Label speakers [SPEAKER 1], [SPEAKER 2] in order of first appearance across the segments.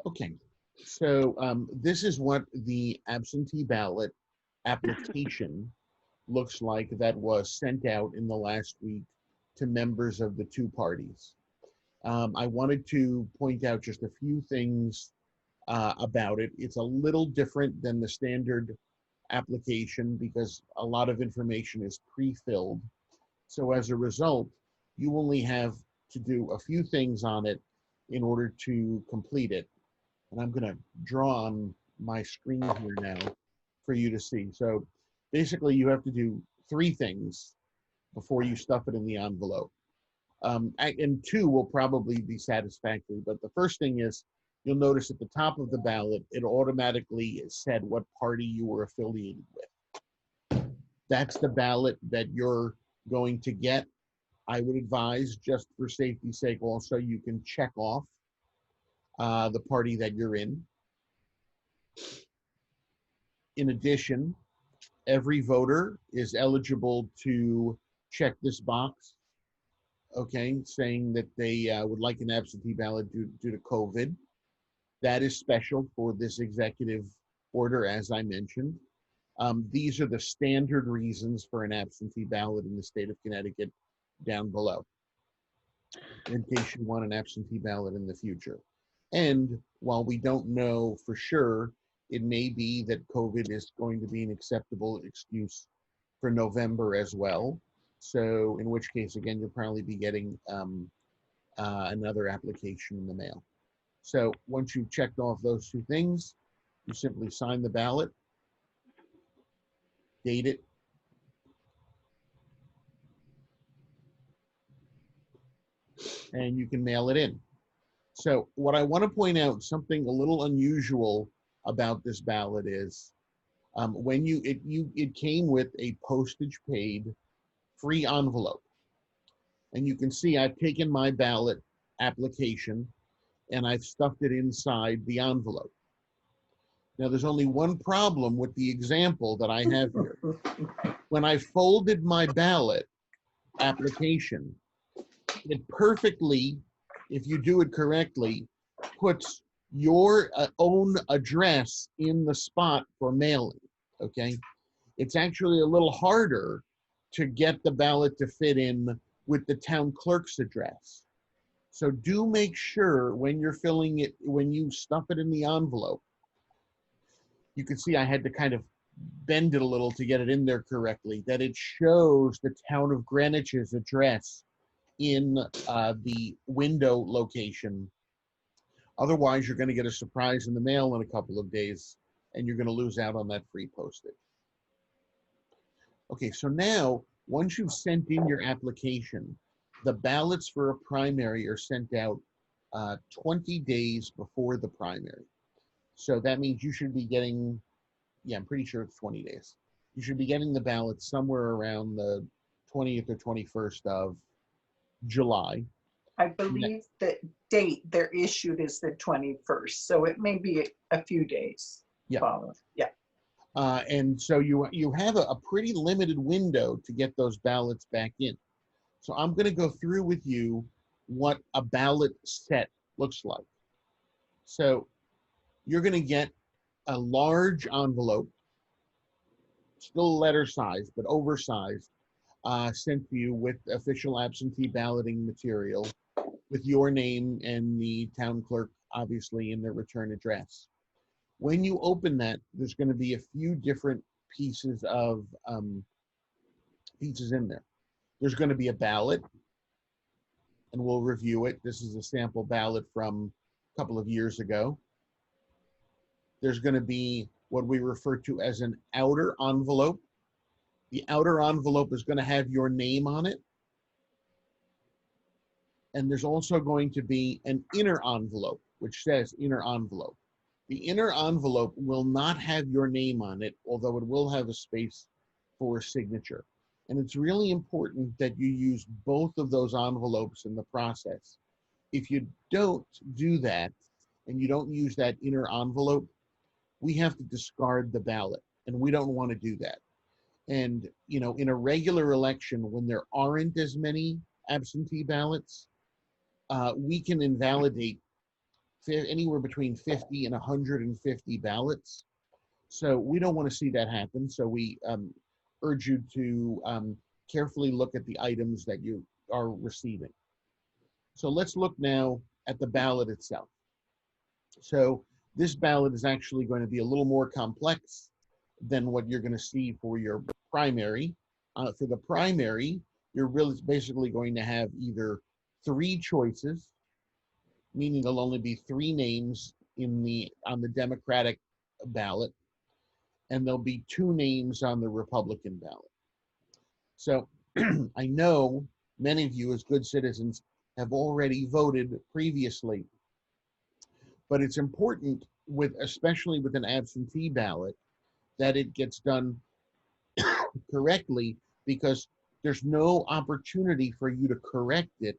[SPEAKER 1] Okay, so this is what the absentee ballot application looks like that was sent out in the last week to members of the two parties. I wanted to point out just a few things about it. It's a little different than the standard application because a lot of information is pre-filled. So as a result, you only have to do a few things on it in order to complete it. And I'm going to draw on my screen here now for you to see. So basically, you have to do three things before you stuff it in the envelope. And two will probably be satisfactory. But the first thing is, you'll notice at the top of the ballot, it automatically said what party you were affiliated with. That's the ballot that you're going to get. I would advise, just for safety's sake, also you can check off the party that you're in. In addition, every voter is eligible to check this box, okay, saying that they would like an absentee ballot due to COVID. That is special for this executive order, as I mentioned. These are the standard reasons for an absentee ballot in the state of Connecticut down below, in case you want an absentee ballot in the future. And while we don't know for sure, it may be that COVID is going to be an acceptable excuse for November as well. So in which case, again, you'll probably be getting another application in the mail. So once you've checked off those two things, you simply sign the ballot, date it, and you can mail it in. So what I want to point out, something a little unusual about this ballot is when it came with a postage paid free envelope. And you can see I've taken my ballot application and I've stuffed it inside the envelope. Now there's only one problem with the example that I have here. When I folded my ballot application, it perfectly, if you do it correctly, puts your own address in the spot for mailing, okay? It's actually a little harder to get the ballot to fit in with the town clerk's address. So do make sure when you're filling it, when you stuff it in the envelope, you can see I had to kind of bend it a little to get it in there correctly, that it shows the town of Greenwich's address in the window location. Otherwise, you're going to get a surprise in the mail in a couple of days, and you're going to lose out on that free postage. Okay, so now, once you've sent in your application, the ballots for a primary are sent out 20 days before the primary. So that means you should be getting, yeah, I'm pretty sure it's 20 days. You should be getting the ballots somewhere around the 20th or 21st of July.
[SPEAKER 2] I believe the date they're issued is the 21st, so it may be a few days.
[SPEAKER 1] Yeah.
[SPEAKER 2] Following. Yeah.
[SPEAKER 1] And so you have a pretty limited window to get those ballots back in. So I'm going to go through with you what a ballot set looks like. So you're going to get a large envelope, still letter size, but oversized, sent to you with official absentee balloting material with your name and the town clerk, obviously, in their return address. When you open that, there's going to be a few different pieces of pieces in there. There's going to be a ballot, and we'll review it. This is a sample ballot from a couple of years ago. There's going to be what we refer to as an outer envelope. The outer envelope is going to have your name on it. And there's also going to be an inner envelope, which says inner envelope. The inner envelope will not have your name on it, although it will have a space for a signature. And it's really important that you use both of those envelopes in the process. If you don't do that, and you don't use that inner envelope, we have to discard the ballot, and we don't want to do that. And, you know, in a regular election, when there aren't as many absentee ballots, we can invalidate anywhere between 50 and 150 ballots. So we don't want to see that happen. So we urge you to carefully look at the items that you are receiving. So let's look now at the ballot itself. So this ballot is actually going to be a little more complex than what you're going to see for your primary. For the primary, you're really basically going to have either 3 choices, meaning there'll only be 3 names on the Democratic ballot, and there'll be 2 names on the Republican ballot. So I know many of you as good citizens have already voted previously, but it's important especially with an absentee ballot, that it gets done correctly, because there's no opportunity for you to correct it.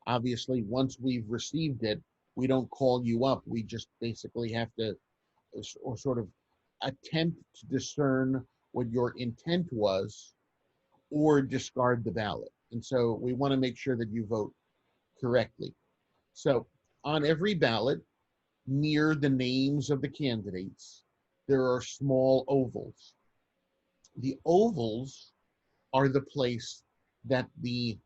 [SPEAKER 1] Obviously, once we've received it, we don't call you up. We just basically have to or sort of attempt to discern what your intent was or discard the ballot. And so we want to make sure that you vote correctly. So on every ballot, near the names of the candidates, there are small ovals. The ovals are the place that the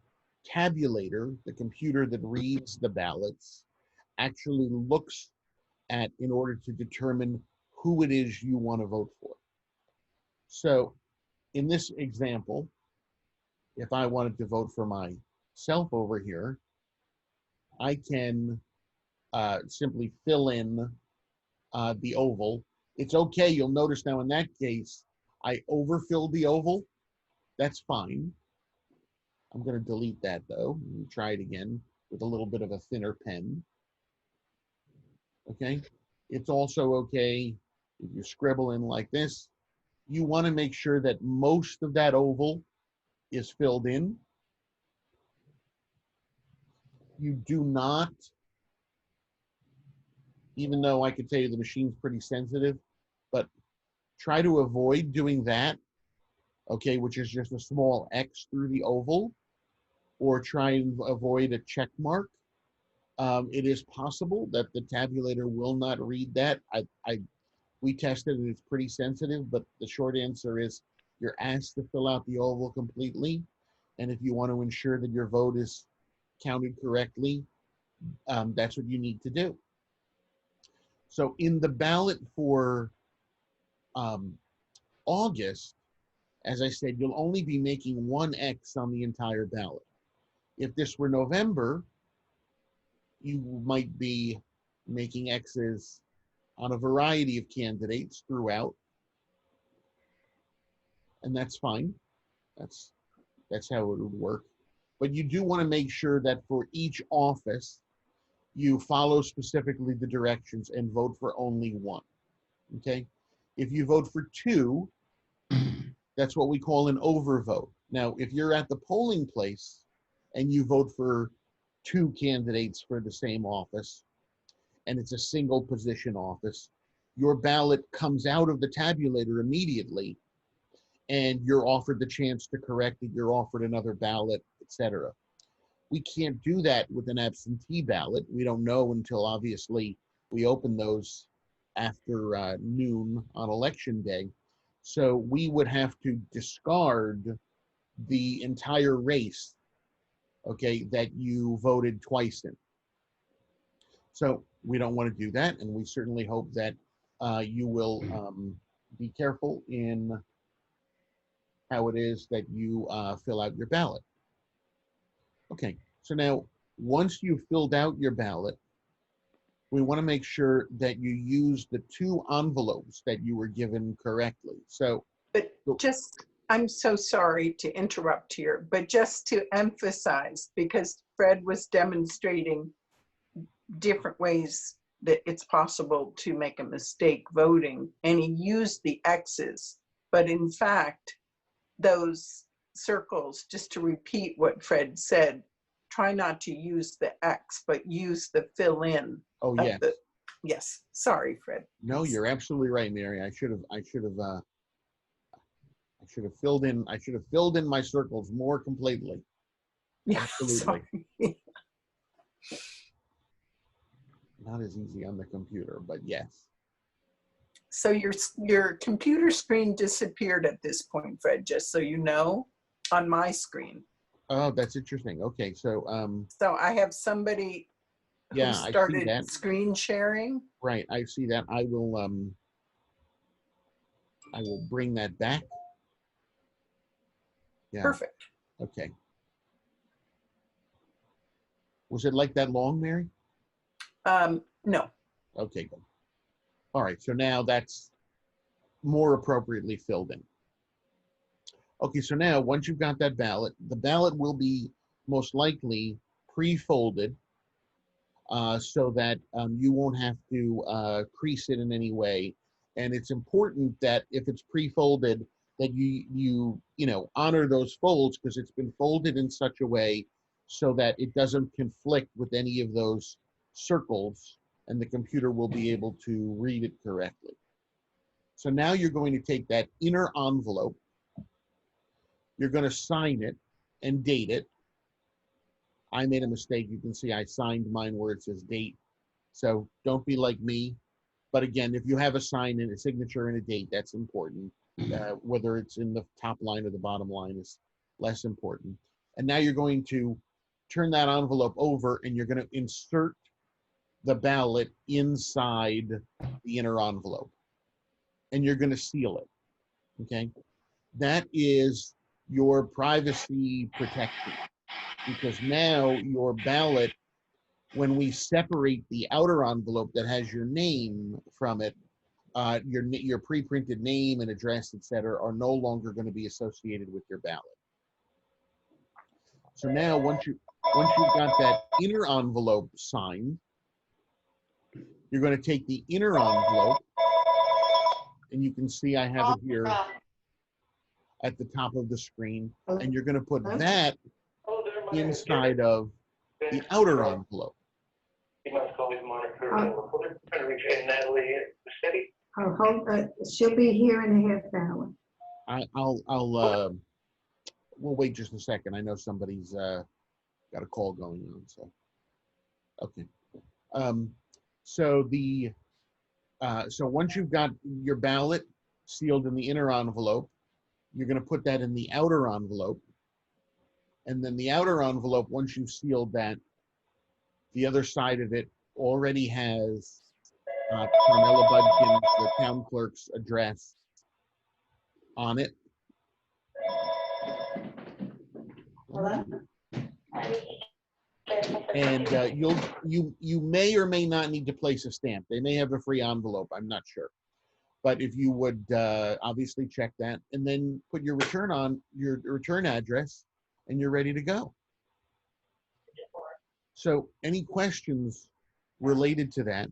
[SPEAKER 1] tabulator, the computer that reads the ballots, actually looks at in order to determine who it is you want to vote for. So in this example, if I wanted to vote for myself over here, I can simply fill in the oval. It's okay, you'll notice now in that case, I overfilled the oval. That's fine. I'm going to delete that though, and try it again with a little bit of a thinner pen. Okay, it's also okay if you scribble in like this. You want to make sure that most of that oval is filled in. You do not, even though I could tell you the machine's pretty sensitive, but try to avoid doing that, okay, which is just a small X through the oval, or try and avoid a check mark. It is possible that the tabulator will not read that. We tested and it's pretty sensitive, but the short answer is you're asked to fill out the oval completely. And if you want to ensure that your vote is counted correctly, that's what you need to do. So in the ballot for August, as I said, you'll only be making 1 X on the entire ballot. If this were November, you might be making X's on a variety of candidates throughout, and that's fine. That's how it would work. But you do want to make sure that for each office, you follow specifically the directions and vote for only 1, okay? If you vote for 2, that's what we call an overvote. Now, if you're at the polling place and you vote for 2 candidates for the same office, and it's a single position office, your ballot comes out of the tabulator immediately, and you're offered the chance to correct it, you're offered another ballot, etc. We can't do that with an absentee ballot. We don't know until obviously we open those after noon on election day. So we would have to discard the entire race, okay, that you voted twice in. So we don't want to do that, and we certainly hope that you will be careful in how it is that you fill out your ballot. Okay, so now once you've filled out your ballot, we want to make sure that you use the 2 envelopes that you were given correctly. So,
[SPEAKER 2] But just, I'm so sorry to interrupt here, but just to emphasize, because Fred was demonstrating different ways that it's possible to make a mistake voting, and he used the X's, but in fact, those circles, just to repeat what Fred said, try not to use the X, but use the fill in.
[SPEAKER 1] oh yes.
[SPEAKER 2] Yes, sorry, Fred.
[SPEAKER 1] No, you're absolutely right, Mary. I should have filled in my circles more completely.
[SPEAKER 2] Yeah,
[SPEAKER 1] Absolutely.
[SPEAKER 2] sorry.
[SPEAKER 1] Not as easy on the computer, but yes.
[SPEAKER 2] So your computer screen disappeared at this point, Fred, just so you know, on my screen.
[SPEAKER 1] Oh, that's interesting. Okay, so
[SPEAKER 2] So I have somebody who
[SPEAKER 1] yeah, I see
[SPEAKER 2] started
[SPEAKER 1] that.
[SPEAKER 2] screen sharing.
[SPEAKER 1] Right, I see that. I will bring that back. Yeah,
[SPEAKER 2] Perfect.
[SPEAKER 1] okay. Was it like that long, Mary?
[SPEAKER 2] No.
[SPEAKER 1] Okay, good. All right, so now that's more appropriately filled in. Okay, so now once you've got that ballot, the ballot will be most likely pre-folded so that you won't have to crease it in any way. And it's important that if it's pre-folded, that you honor those folds because it's been folded in such a way so that it doesn't conflict with any of those circles, and the computer will be able to read it correctly. So now you're going to take that inner envelope, you're going to sign it and date it. I made a mistake. You can see I signed mine where it says date. So don't be like me. But again, if you have a sign and a signature and a date, that's important. Whether it's in the top line or the bottom line is less important. And now you're going to turn that envelope over and you're going to insert the ballot inside the inner envelope. And you're going to seal it. Okay? That is your privacy protection. Because now your ballot, when we separate the outer envelope that has your name from it, your pre-printed name and address, etc., are no longer going to be associated with your ballot. So now, once you've got that inner envelope signed, you're going to take the inner envelope, and you can see I have it here at the top of the screen, and you're going to put that inside of the outer envelope.
[SPEAKER 3] She'll be here in a half hour.
[SPEAKER 1] We'll wait just a second. I know somebody's got a call going on, so. Okay. So once you've got your ballot sealed in the inner envelope, you're going to put that in the outer envelope. And then the outer envelope, once you've sealed that, the other side of it already has Carmela Budkin's, the town clerk's address on it. And you may or may not need to place a stamp. They may have a free envelope. I'm not sure. But if you would obviously check that and then put your return address, and you're ready to go. So any questions related to that,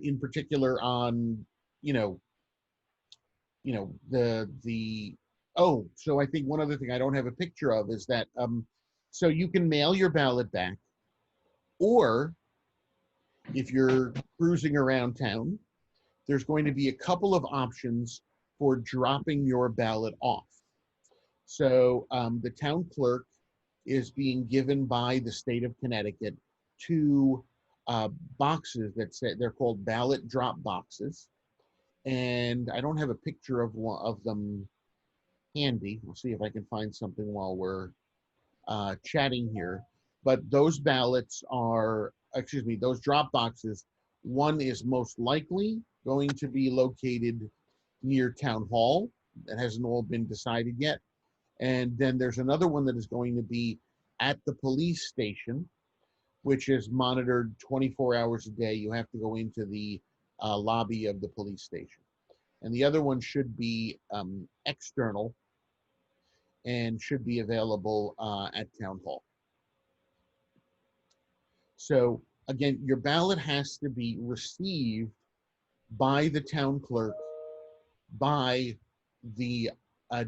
[SPEAKER 1] in particular on, so I think one other thing I don't have a picture of is that, so you can mail your ballot back, or if you're cruising around town, there's going to be a couple of options for dropping your ballot off. So the town clerk is being given by the state of Connecticut 2 boxes that say they're called ballot drop boxes. And I don't have a picture of one of them handy. We'll see if I can find something while we're chatting here. But those ballots are, those drop boxes, one is most likely going to be located near Town Hall. That hasn't all been decided yet. And then there's another one that is going to be at the police station, which is monitored 24 hours a day. You have to go into the lobby of the police station. And the other one should be external and should be available at Town Hall. So again, your ballot has to be received by the town clerk by the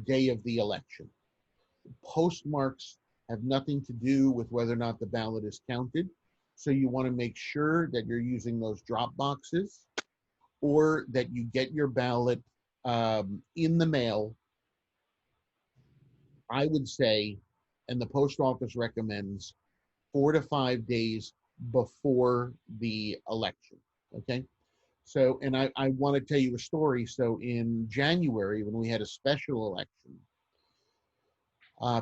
[SPEAKER 1] day of the election. Postmarks have nothing to do with whether or not the ballot is counted. So you want to make sure that you're using those drop boxes, or that you get your ballot in the mail. I would say, and the post office recommends, 4 to 5 days before the election, okay? So, and I want to tell you a story. So in January, when we had a special election,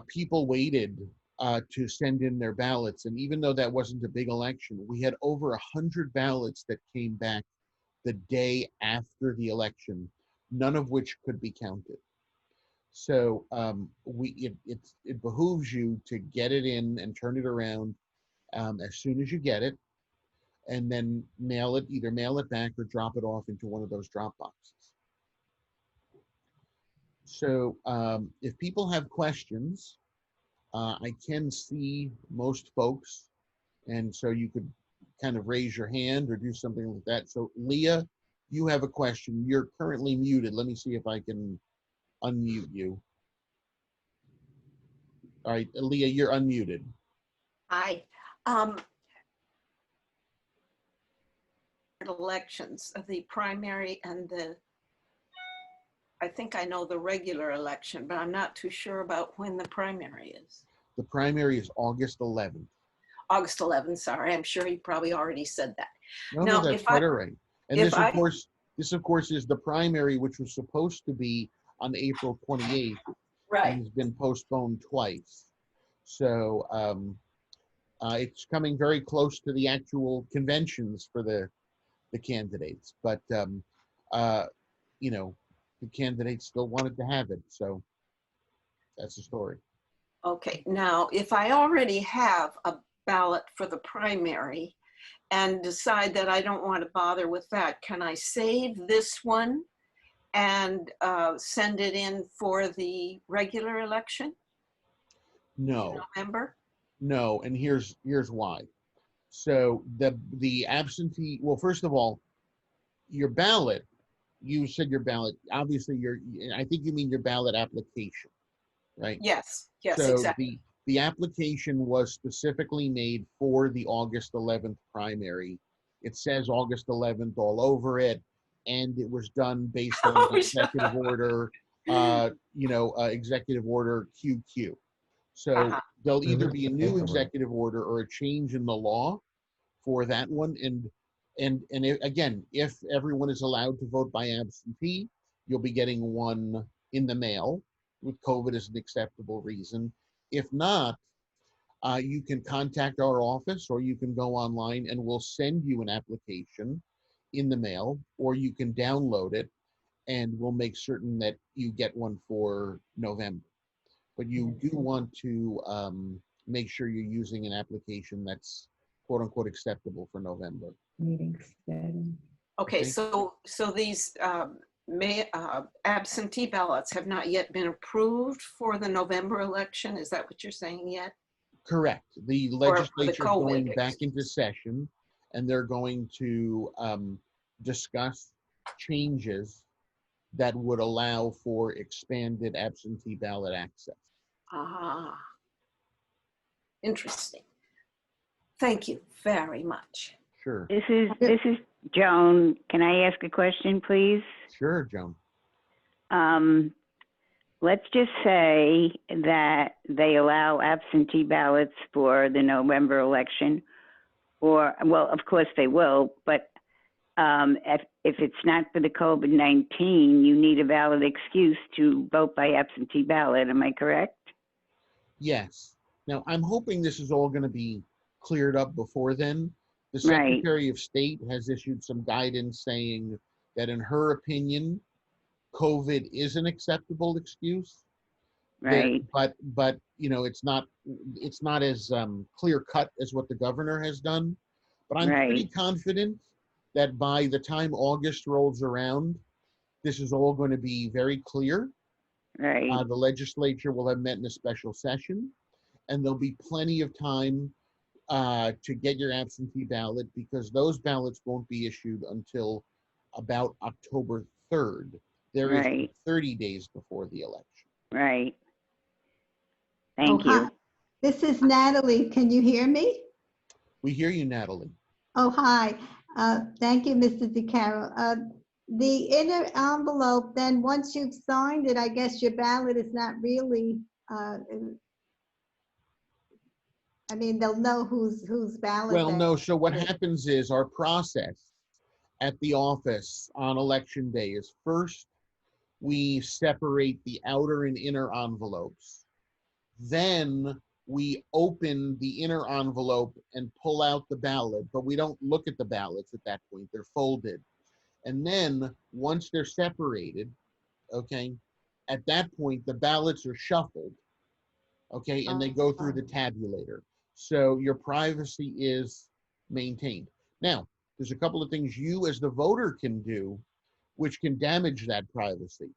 [SPEAKER 1] people waited to send in their ballots. And even though that wasn't a big election, we had over 100 ballots that came back the day after the election, none of which could be counted. So it behooves you to get it in and turn it around as soon as you get it, and then either mail it back or drop it off into one of those drop boxes. So if people have questions, I can see most folks, and so you could kind of raise your hand or do something like that. So Leah, you have a question. You're currently muted. Let me see if I can unmute you. All right, Leah, you're unmuted.
[SPEAKER 4] Hi. Elections of the primary and I think I know the regular election, but I'm not too sure about when the primary is.
[SPEAKER 1] The primary is August 11th.
[SPEAKER 4] August 11th, sorry. I'm sure he probably already said that.
[SPEAKER 1] No, that's quite all right. And this, of course, is the primary, which was supposed to be on April 28th.
[SPEAKER 4] Right.
[SPEAKER 1] And has been postponed twice. So it's coming very close to the actual conventions for the candidates. But, you know, the candidates still wanted to have it. So that's the story.
[SPEAKER 4] Okay. Now, if I already have a ballot for the primary and decide that I don't want to bother with that, can I save this one and send it in for the regular election?
[SPEAKER 1] No.
[SPEAKER 4] In November?
[SPEAKER 1] No, and here's why. So the absentee, well, first of all, your ballot, you said your ballot, obviously I think you mean your ballot application, right?
[SPEAKER 4] Yes, yes,
[SPEAKER 1] so
[SPEAKER 4] exactly.
[SPEAKER 1] The application was specifically made for the August 11th primary. It says August 11th all over it, and it was done based on executive order, executive order QQ. So there'll either be a new executive order or a change in the law for that one. And again, if everyone is allowed to vote by absentee, you'll be getting one in the mail with COVID as an acceptable reason. If not, you can contact our office or you can go online and we'll send you an application in the mail, or you can download it and we'll make certain that you get one for November. But you do want to make sure you're using an application that's quote unquote acceptable for November.
[SPEAKER 3] Meeting setting.
[SPEAKER 4] Okay, so these absentee ballots have not yet been approved for the November election. Is that what you're saying yet?
[SPEAKER 1] Correct. The legislature is going
[SPEAKER 4] COVID.
[SPEAKER 1] back into session, and they're going to discuss changes that would allow for expanded absentee ballot access.
[SPEAKER 4] Ah, interesting. Thank you very much.
[SPEAKER 1] Sure.
[SPEAKER 5] This is Joan. Can I ask a question, please?
[SPEAKER 1] Sure, Joan.
[SPEAKER 5] Let's just say that they allow absentee ballots for the November election, or, well, of course they will, but if it's not for the COVID-19, you need a valid excuse to vote by absentee ballot. Am I correct?
[SPEAKER 1] Yes. Now, I'm hoping this is all going to be cleared up before then. The Secretary of State has issued some guidance saying that in her opinion, COVID is an acceptable excuse.
[SPEAKER 5] Right.
[SPEAKER 1] But you know, it's not as clear cut as what the governor has done. But I'm pretty confident that by the time August rolls around, this is all going to be very clear.
[SPEAKER 5] Right.
[SPEAKER 1] The legislature will have met in a special session, and there'll be plenty of time to get your absentee ballot, because those ballots won't be issued until about October 3rd. There is 30 days before the election.
[SPEAKER 5] Right. Thank you.
[SPEAKER 3] Hi. This is Natalie. Can you hear me?
[SPEAKER 1] We hear you, Natalie.
[SPEAKER 3] Oh, hi. Thank you, Mr. DeCaro. The inner envelope, then once you've signed it, I guess your ballot is not really, I mean, they'll know whose ballot
[SPEAKER 1] Well,
[SPEAKER 3] that
[SPEAKER 1] no, so what
[SPEAKER 3] is.
[SPEAKER 1] happens is our process at the office on election day is first we separate the outer and inner envelopes. Then we open the inner envelope and pull out the ballot, but we don't look at the ballots at that point. They're folded. And then once they're separated, okay, at that point, the ballots are shuffled, okay, and they go through the tabulator. So your privacy is maintained. Now, there's a couple of things you as the voter can do which can damage that privacy.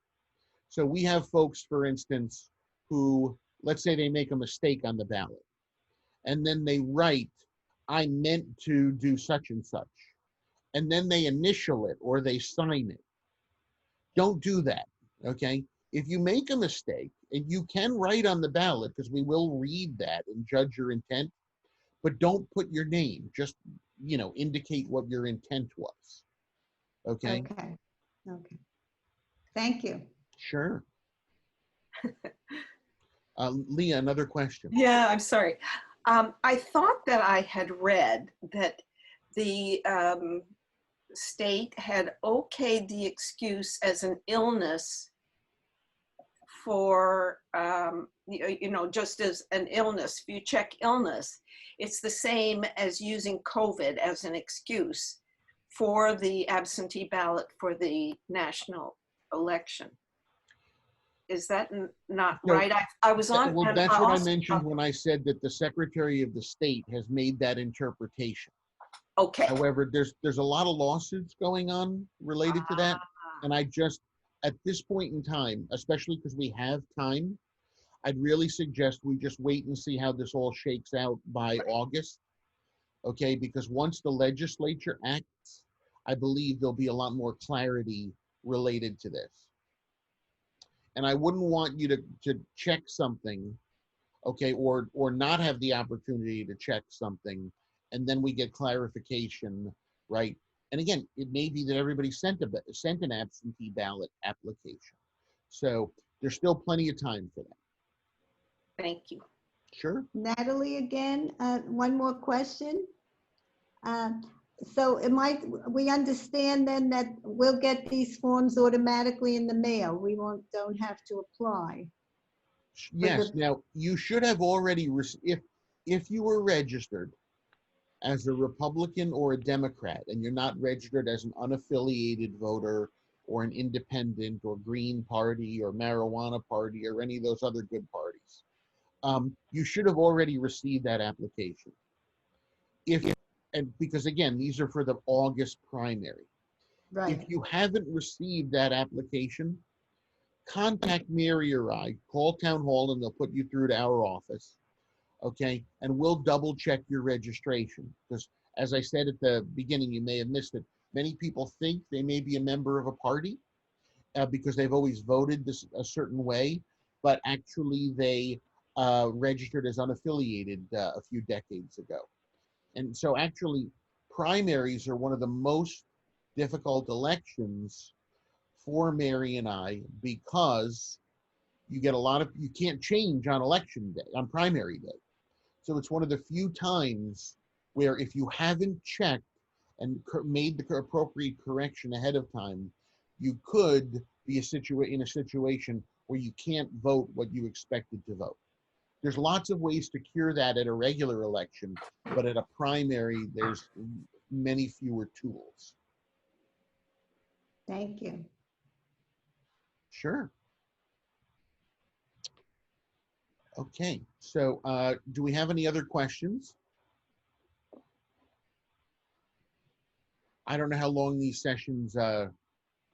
[SPEAKER 1] So we have folks, for instance, who, let's say they make a mistake on the ballot, and then they write, I meant to do such and such, and then they initial it or they sign it. Don't do that, okay? If you make a mistake, and you can write on the ballot, because we will read that and judge your intent, but don't put your name. Just, indicate what your intent was, okay?
[SPEAKER 3] Okay, okay. Thank you.
[SPEAKER 1] Sure. Leah, another question.
[SPEAKER 4] Yeah, I'm sorry. I thought that I had read that the state had okayed the excuse as an illness for, just as an illness. If you check illness, it's the same as using COVID as an excuse for the absentee ballot for the national election. Is that not
[SPEAKER 1] No,
[SPEAKER 4] right? I was on.
[SPEAKER 1] Well,
[SPEAKER 4] and
[SPEAKER 1] that's what I
[SPEAKER 4] also-
[SPEAKER 1] mentioned when I said that the Secretary of the State has made that interpretation.
[SPEAKER 4] Okay.
[SPEAKER 1] However, there's a lot of lawsuits going on related to that. And I just, at this point in time, especially because we have time, I'd really suggest we just wait and see how this all shakes out by August. Okay, because once the legislature acts, I believe there'll be a lot more clarity related to this. And I wouldn't want you to check something, okay, or not have the opportunity to check something, and then we get clarification, right? And again, it may be that everybody sent an absentee ballot application. So there's still plenty of time for that.
[SPEAKER 4] Thank you.
[SPEAKER 1] Sure.
[SPEAKER 3] Natalie, again, one more question. So we understand then that we'll get these forms automatically in the mail. We don't have to apply.
[SPEAKER 1] Yes. Now you should have already if you were registered as a Republican or a Democrat, and you're not registered as an unaffiliated voter or an independent or Green Party or Marijuana Party or any of those other good parties, you should have already received that application. And because again, these are for the August primary.
[SPEAKER 3] Right.
[SPEAKER 1] If you haven't received that application, contact Mary or I, call Town Hall, and they'll put you through to our office. Okay, and we'll double check your registration, because as I said at the beginning, you may have missed it. Many people think they may be a member of a party because they've always voted this a certain way, but actually they registered as unaffiliated a few decades ago. And so actually primaries are one of the most difficult elections for Mary and I, because you get you can't change on election day, on primary day. So it's one of the few times where if you haven't checked and made the appropriate correction ahead of time, you could be in a situation where you can't vote what you expected to vote. There's lots of ways to cure that at a regular election, but at a primary, there's many fewer tools.
[SPEAKER 3] Thank you.
[SPEAKER 1] Sure. Okay, so do we have any other questions? I don't know how long these sessions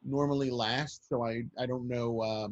[SPEAKER 1] normally last, so I don't know